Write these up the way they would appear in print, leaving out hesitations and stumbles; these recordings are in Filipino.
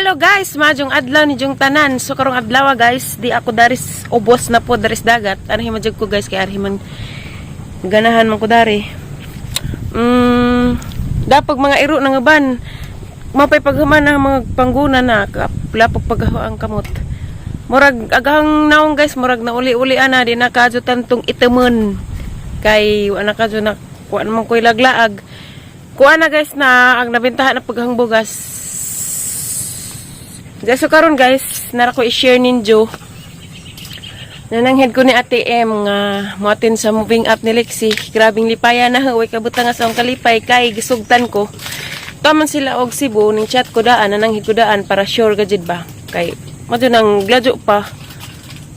Hello guys, majong adlaw ni jong tanan. So karong adlaw guys, di ako daris ubos na po daris dagat. Anahi majud ko guys kay arhi man ganahan man ko dari. Dapag mga iro nang uban. Mapay paghuman ang mga pangguna na lapog paghaho ang kamot. Murag agahang naong guys, murag na uli-uli ana di nakajutan tong itemon. Kay wala kadyo na kuan man koy laglaag. Kuan na guys na ang nabentahan na paghang bugas. So karon guys, nara ko i-share ninyo. Nananghed ko ni Ate M nga moatin sa moving up ni Lexi. Grabing lipaya na way kabutang sa akong kalipay kay gisugtan ko. Taman sila og Cebu ning chat ko daan, nananghed ko daan para sure gajud ba. Kay madyo nang gladyo pa.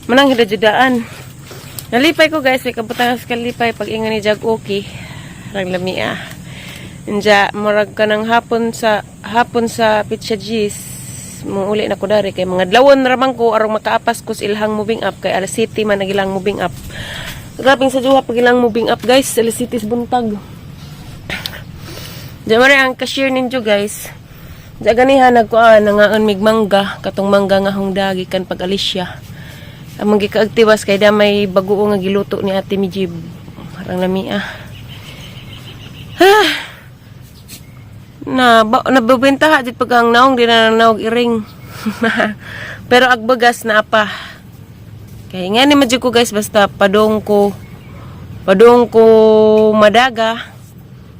Mananghed jud daan. Nalipay ko guys, way kabutang sa kalipay pag ingon ni Jag okay. Rang lami Inja murag kanang hapon sa Pizza G's. Uli na ko dari kay mga dlawon ramang ko arong makaapas ko sa ilhang moving up kay alas city man nagilang moving up. Grabing sa juha pag ilang moving up guys, alas city buntag. Diyan ang cashier ninyo guys. Diyan ganihan nagkuan nangaon mig mangga katong mangga nga hong dagi kan pag alisya. Among gikaagtiwas kay da may baguo nga giluto ni Ate Mijib. Parang lami nabibentaha dit pag ang naong di na naog iring. Pero agbagas na apa. Kaya nga ni madyo ko guys basta padong ko madaga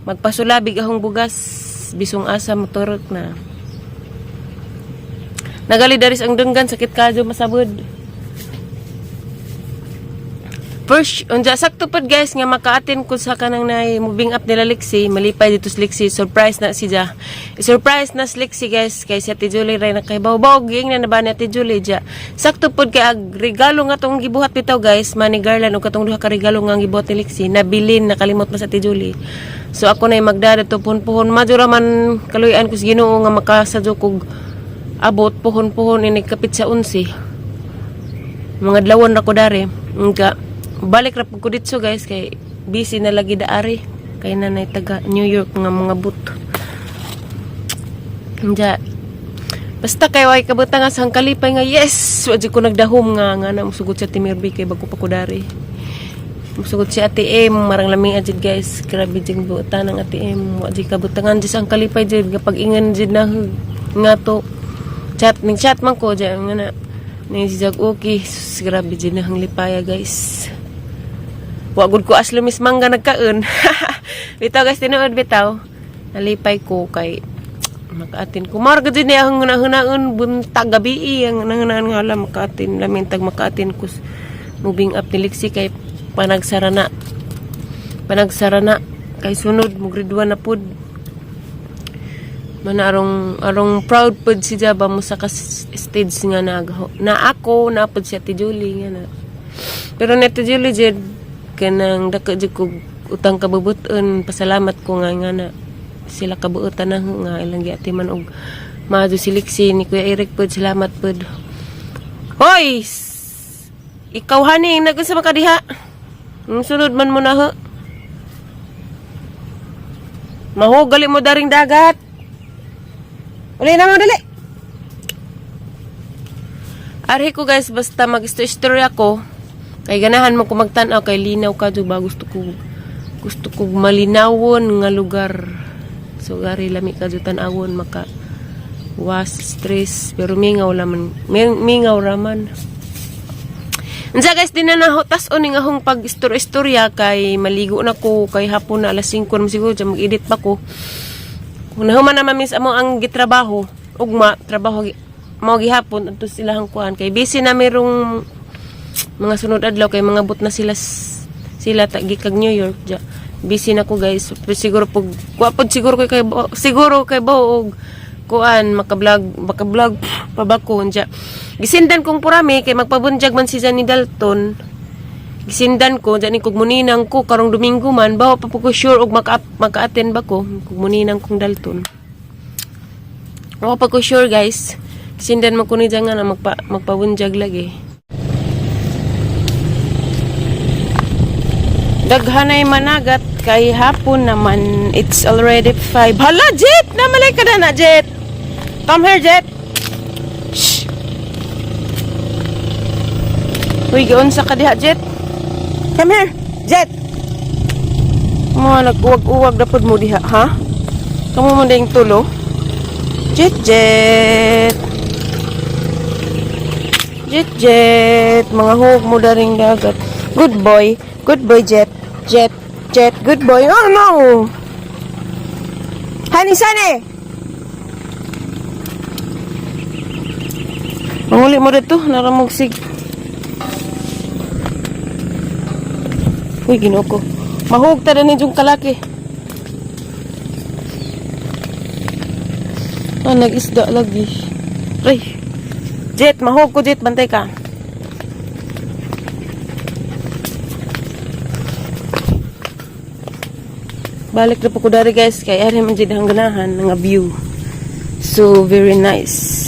magpasulabig ahong bugas bisong asa motorok na. Nagali daris ang denggan sakit kadyo masabod. First, unja sakto pod guys nga makaatin ko sa kanang nay moving up nila Lexi, malipay dito si Lexi, surprise na siya. Surprise na si Lexi guys, kay si Ate Julie ray na kay bawbaw ging na ba ni Ate Julie ja. Sakto pod kay ag regalo nga tong gibuhat bitaw guys, mani garland ug katong duha ka regalo nga gibuhat ni Lexi, nabilin nakalimot pa sa Ate Julie. So ako nay magdada to puhon-puhon, madura man kaluyan ko sa Ginoo nga makasadyo kog abot puhon-puhon ini kapit sa 11. Mga dlawon ra ko dari. Nga balik ra ko dito guys kay busy na lagi daari kay nanay taga New York nga mga but. Nja basta kay way kabutang sa kalipay nga yes wa ko nagdahom nga na musugod sa Timirbi kay bago pa ko dari. Musugod si Ate M marang laming ajid guys, grabe jing buutan ng Ate M wa jud kabutangan jud ang kalipay jud kapag ingan jud na nga to chat man ko jud nga na ni si Jag okay grabe jud na ang lipaya guys. Wagod ko aslo mis mangga nagkaon. Bitaw guys, tinuod bitaw. Nalipay ko kay makaatin ko. Marga din niya ang hunaon buntag gabi ang nanganaan nga alam makaatin. Lamintag makaatin ko moving up ni Lexi kay panagsarana. Kay sunod mo grade 1 na pud. Arong proud pud si Jaba mo sa stage nga na ako na pud si Ate Julie nga na. Pero ni Ate Julie jud kanang dako jud ko utang kabubuton, pasalamat ko nga na sila kabuutan na nga ilang giati man og maadto si Lexi ni Kuya Eric pud, salamat pud. Hoy, ikaw hani nagunsa man kadiha? Sunod man mo na ho. Mahugali mo daring dagat. Uli na mo dali. Arhi ko guys basta mag-istorya ko. Kay ganahan mo ko magtanaw kay linaw ka ba gusto ko malinawon nga lugar. So gari lami ka tanawon maka was stress pero mingaw raman. Unsa guys din na nahutas oning ahong pag-istorya kay maligo na ko kay hapon na alas 5 na siguro mag-edit pa ko. Kung nahuman na mamis amo ang gitrabaho ugma trabaho mao gihapon adto silahang kuan kay busy na merong mga sunod adlaw kay mga but na sila tagi kag New York ja. Busy na ko guys. Pero siguro siguro kay baog kuan maka-vlog pa ba ko ja. Gisindan kong purami kay magpabunjag man si Johnny Dalton. Gisindan ko jani kog muninang ko karong Domingo man bawa pa ko sure og maka-attend ba ko kog muninang kong Dalton. Bawa pa ko sure guys. Gisindan man ko ni nga na magpabunjag lagi. Daghanay managat kay hapon naman it's already 5. Hala Jet! Namalay ka na Jet! Come here Jet! Uy, giunsa ka diha, Jet? Come here, Jet! Mga nag-uwag-uwag na pod mo diha, ha? Kamu mo ding tulo? Jet, Jet! Jet, Jet! Mga hug mo daring dagat. Good boy, Jet. Jet, Jet, good boy. Oh, no! Honey, Sunny! Manguli mo dito, naramugsig. Uy, ginoo ko. Mahug ta rin yung kalaki. Ah, nag-isda lagi. Ray. Jet, mahug ko, Jet. Bantay ka. Balik na po ko dari, guys. Kaya ari man dyan ang ganahan ng view. So, very nice.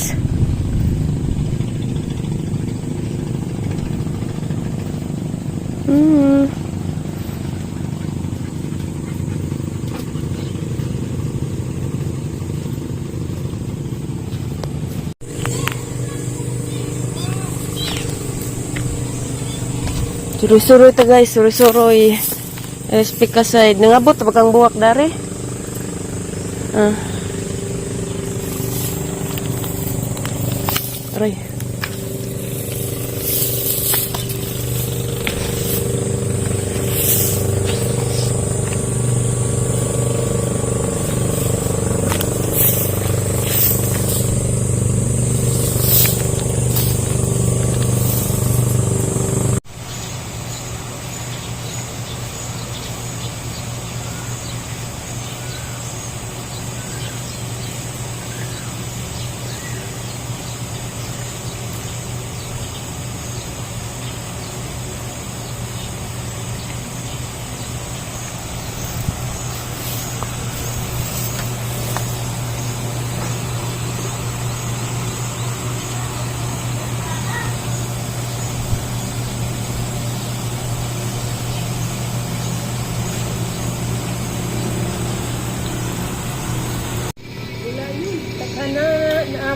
Suroy-suroy ta guys, suroy-suroy. Speak aside. Nangabot pag ang buwak dari. Aray.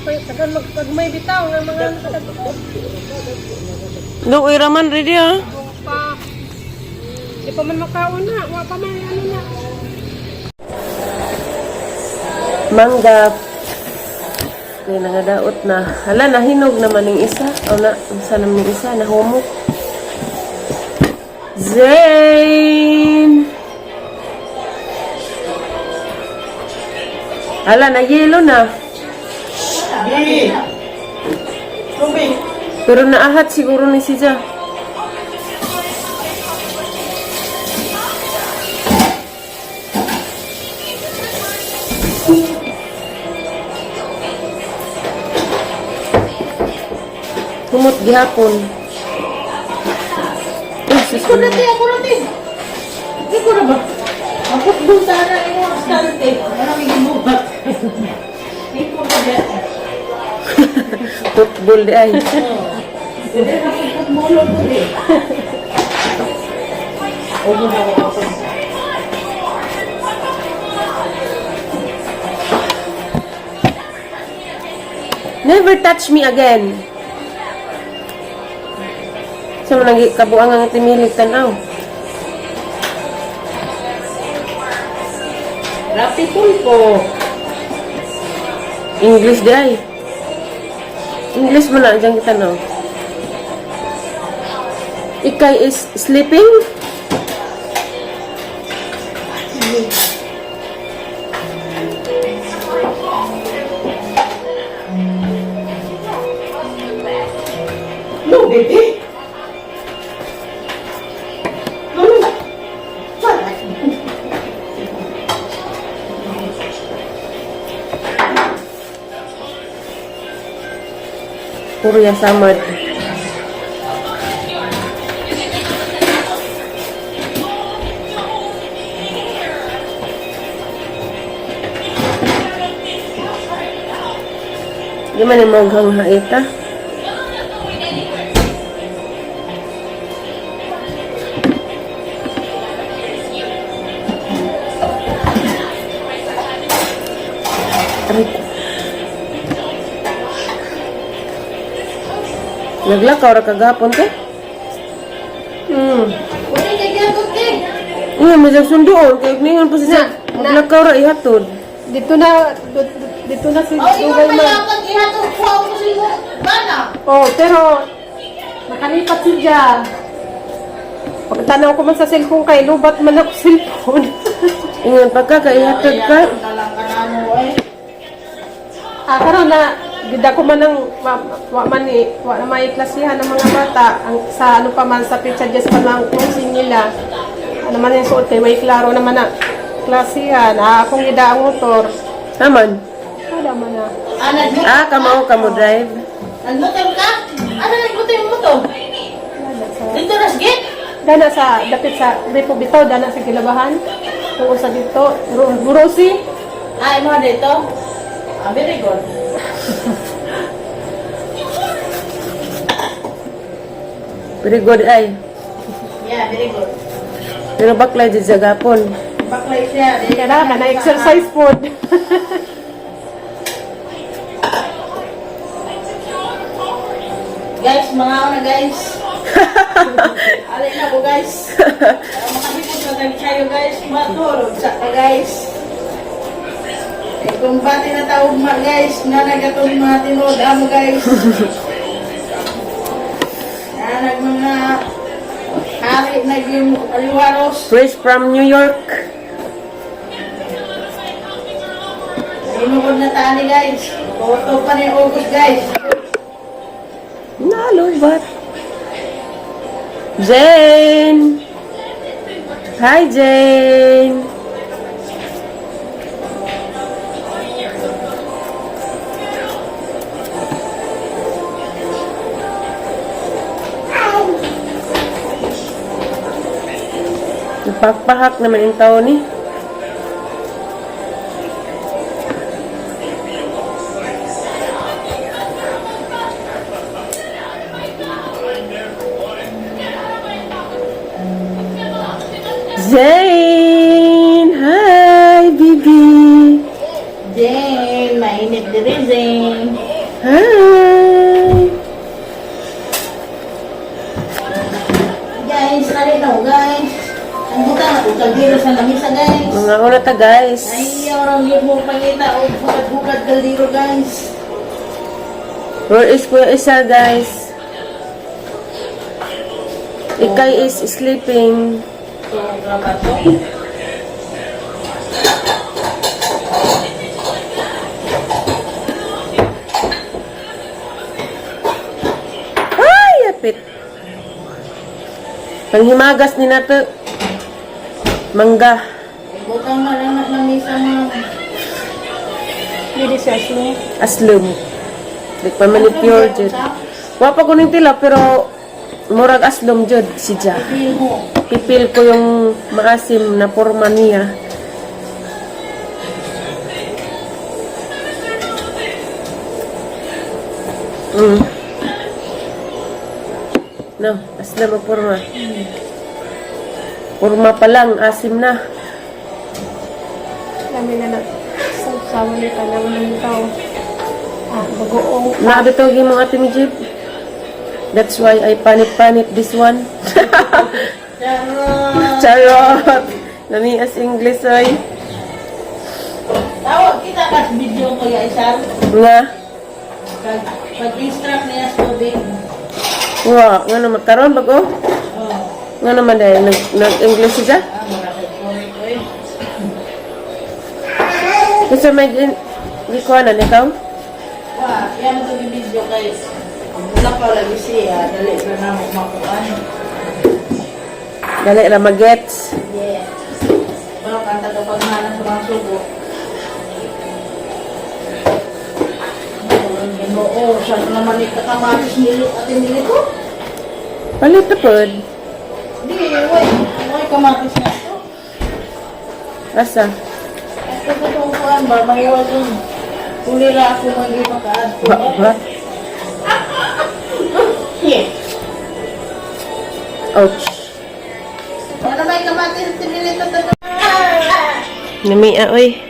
Tagan magpagmay bitaw ng mga nakatagpo. Doon raman ready ha. Pa. Di pa man makaon na, wa pa man ano na. Manggap. May nangadaot na. Hala, nahinog naman ng isa. O na, isa naman ng isa. Nahumok. Zayn! Hala, na yelo na. Pero naahat siguro ni siya. Humot gihapon. Ako natin. Di ko na ba? Ako bunta na yung stante. Maraming gibubat. Di ko na ba? Football di ay. Never touch me again. Sa mga kabuang ang timilig tanaw. Rapi pulpo. English di ay. English mo na dyan kita no. Ikay is sleeping? No, baby. Puro yung samad. Di man yung maghang haita. Naglakaw ra kagapon te. Wala kay ginatod kay. Iya, masag sundoon. Kaya ngayon pa siya. Maglakaw ra ihatod. Dito na si Oh, iwan Dugay pa man. yakag ihatod ko ako sa iyo. Bana. Oh, pero nakalipat siya. Pagtanaw ko man sa cellphone kay lubat man ako cellphone. Ingat pagka kaihatod ka. Talang kanamo eh. Karon na gida ko man ng wa na may klasihan ng mga bata ang sa ano pa man sa pizza just pa lang closing nila. Ano man yung suot kay may klaro naman na klasihan. Akong gida ang motor. Naman. Wala man na. Kamo drive. Nagmotor ka? Ano nagmotor yung motor? Wala sa Dito rasgit? dana sa dapit sa Repo Bitaw, dana sa Kilabahan. Tungkol sa dito, Rosie. Ay, mo dito. Very good. Very good ay. Yeah, very good. Pero bakla dyan sa gapon. Baklay siya. Kaya na exercise food. Guys, mga ako na guys. Alay na po guys. Makabipot na tayo kayo guys. Matulog sa ka guys. Kung pati na tawag ma guys, na nagatong mga tinod mo guys. Na mga hari naging aliwaros. Fresh from New York. Inukod na tani guys. Auto pa ni August guys. Nalubat. Jane! Hi, Jane! Nagpapahak naman yung tao ni. Zane! Hi, baby! Jane, mainit diri Jane. Hi! Guys, tali daw guys. Ang buta na kung kagiro sa lamisa guys. Mga una ta, guys. Ay, orang yun mo pangita o bukad-bukad kaldiro guys. Where is Kuya Isa, guys? Ikay is sleeping. So, grabat to. Ay, apit. Panghimagas ni nato. Mangga. Butang na lang ng lamisa mo. Hindi siya slow. Aslum. Di pa manicure, jud. Wapa ko ning tila, pero murag aslum, jud, si Ja. Feel mo. Pipil ko yung maasim na forma niya. No, aslum ang forma. Forma pa lang, asim na. Kami na sawa ni tanang ng tao. Bagoong. Nabitog yung mga ating jeep. That's why I panit this one. Charot. Charot! Nami as English ay. Tawag kita kas video ko ya isar. Nga. Pag-instruct niya sa tubig. Wa, nga naman. Karoon bago? Oh. Nga naman dahil nag-English siya. Maraming comment ko eh. Gusto may gikuhanan ikaw? Wah, yan mo yung video guys. Wala pa lagi siya. Dali ka na makuhaan. Dali ra magets. Yeah. Pero kanta kapag nalang sa mga sugo. Oo, siya naman ikakamatis nili at nili ko. Palit na pod. Hindi, way kamatis na ito. Asa? Ito ko itong kuhan ba, mahiwag yung kulira ako magi makaad ko. Ba? Yeah. Ouch. Ano may kamatis at nili ito? Nami oy.